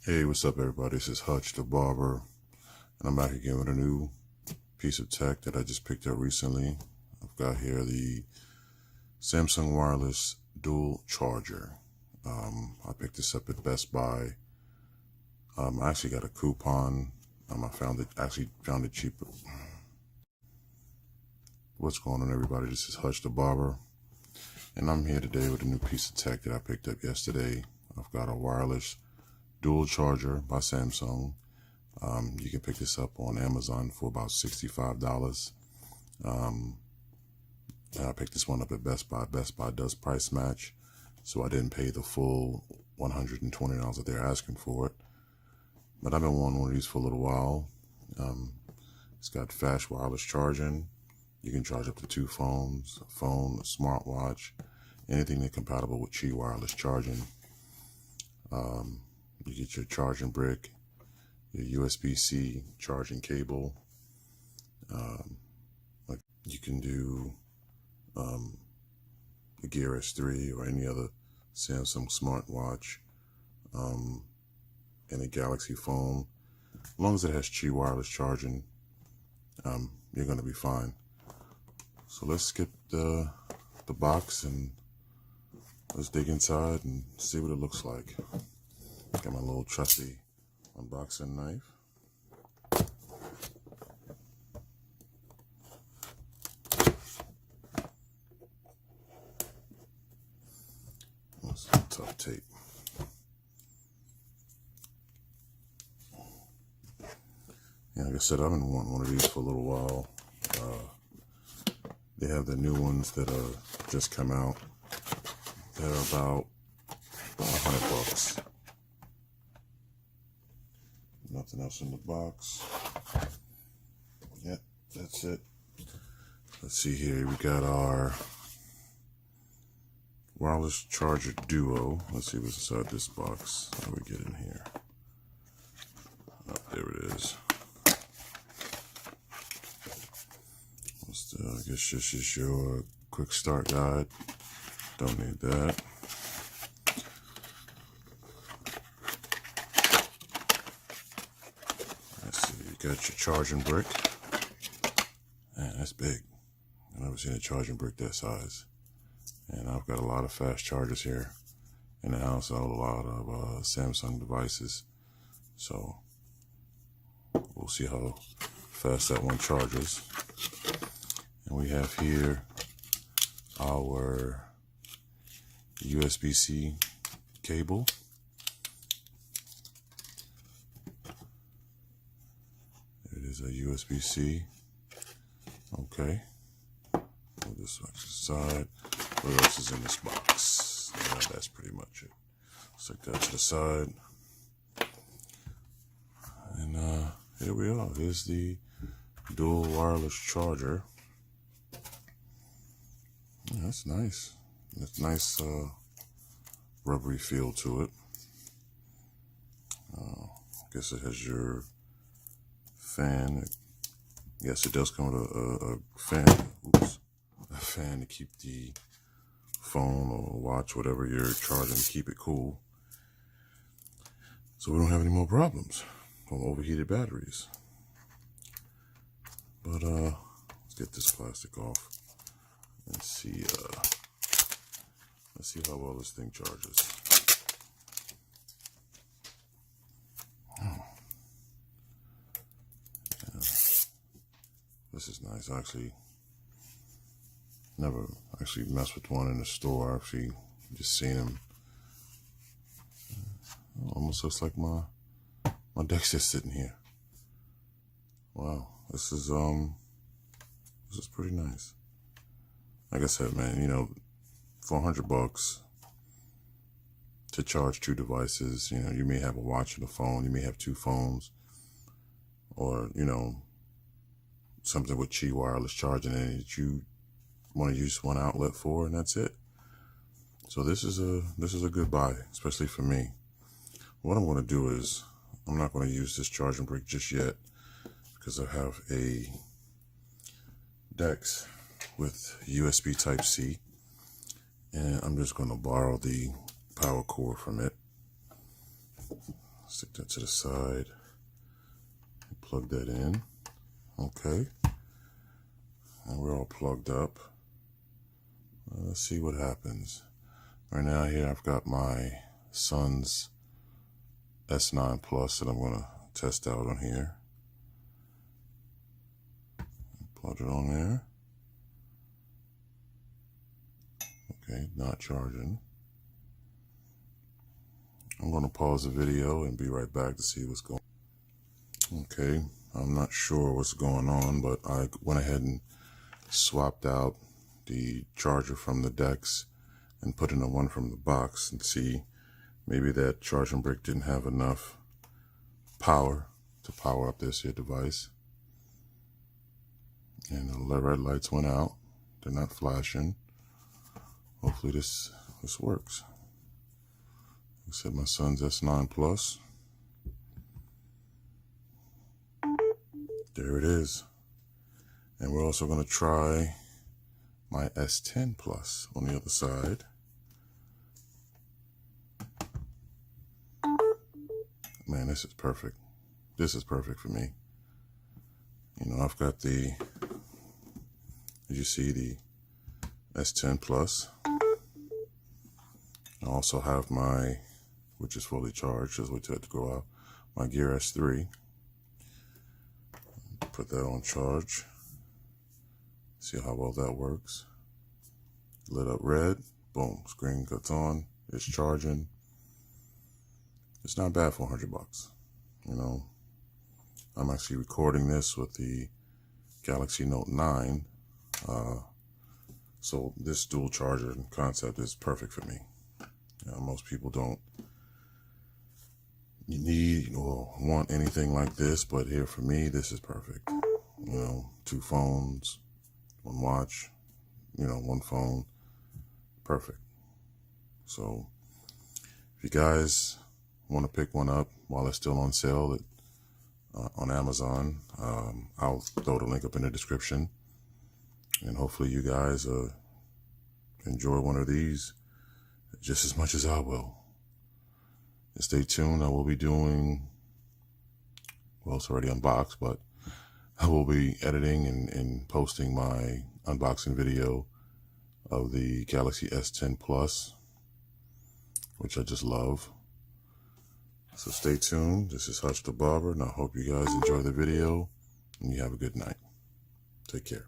Hey, what's up, everybody? This is Hutch the Barber, and I'm back again with a new piece of tech that I just picked up recently. I've got here the Samsung Wireless Dual Charger. I picked this up at Best Buy. I actually got a coupon. I found it cheaper. What's going on, everybody? This is Hutch the Barber, and I'm here today with a new piece of tech that I picked up yesterday. I've got a wireless dual charger by Samsung. You can pick this up on Amazon for about $65. And I picked this one up at Best Buy. Best Buy does price match, so I didn't pay the full $120 that they're asking for it. But I've been wanting one of these for a little while. It's got fast wireless charging. You can charge up to 2 phones, a phone, a smartwatch, anything that's compatible with Qi wireless charging. You get your charging brick, your USB-C charging cable. Like you can do the Gear S3 or any other Samsung smartwatch, and a Galaxy phone. As long as it has Qi wireless charging, you're going to be fine. So let's skip the box and let's dig inside and see what it looks like. Got my little trusty unboxing knife. That's some tough tape. Yeah, like I said, I've been wanting one of these for a little while. They have the new ones that just come out. They're about $100. Nothing else in the box. Yep, that's it. Let's see here. We got our wireless charger duo. Let's see what's inside this box. How do we get in here? Oh, there it is. I guess this is your quick start guide. Don't need that. Let's see, you got your charging brick. Man, that's big. I've never seen a charging brick that size. And I've got a lot of fast chargers here in the house. I own a lot of Samsung devices. So we'll see how fast that one charges. And we have here our USB-C cable. It is a USB-C. Okay. Put this one to the side. What else is in this box? Yeah, that's pretty much it. Stick that to the side. And here we are. Here's the dual wireless charger. Yeah, that's nice. That's nice rubbery feel to it. I guess it has your fan. Yes, it does come with a fan. Oops. A fan to keep the phone or watch, whatever you're charging, to keep it cool. So we don't have any more problems from overheated batteries. But let's get this plastic off and see. Let's see how well this thing charges. Oh. Yeah. This is nice. I actually never messed with one in the store. I've actually just seen them. Almost looks like my deck's just sitting here. Wow, this is pretty nice. Like I said, man, you know, for $100 to charge 2 devices, you know, you may have a watch and a phone, you may have 2 phones, or, you know, something with Qi wireless charging in it that you want to use one outlet for, and that's it. So this is a good buy, especially for me. What I'm going to do is, I'm not going to use this charging brick just yet because I have a DeX with USB Type-C, and I'm just going to borrow the power cord from it. Stick that to the side. Plug that in. Okay. And we're all plugged up. Let's see what happens. Right now here I've got my son's S9 Plus that I'm going to test out on here. Plug it on there. Okay, not charging. I'm going to pause the video and be right back to see what's going on. Okay, I'm not sure what's going on, but I went ahead and swapped out the charger from the DeX and put in the one from the box, and see, maybe that charging brick didn't have enough power to power up this here device. And the red lights went out. They're not flashing. Hopefully this works. I said my son's S9 Plus. There it is. And we're also going to try my S10 Plus on the other side. Man, this is perfect. This is perfect for me. You know, I've got the, as you see, the S10 Plus. I also have my, which is fully charged, just wait till it to go out, my Gear S3. Put that on charge. See how well that works. Lit up red. Boom. Screen cuts on. It's charging. It's not bad for $100. You know, I'm actually recording this with the Galaxy Note 9. So this dual charger concept is perfect for me. You know, most people don't need or want anything like this, but here for me, this is perfect. You know, 2 phones, 1 watch, you know, 1 phone, perfect. So if you guys want to pick one up while it's still on sale on Amazon, I'll throw the link up in the description, and hopefully you guys enjoy one of these just as much as I will. And stay tuned. I will be doing, well, it's already unboxed, but I will be editing and posting my unboxing video of the Galaxy S10 Plus, which I just love. So stay tuned. This is Hutch the Barber, and I hope you guys enjoy the video and you have a good night. Take care.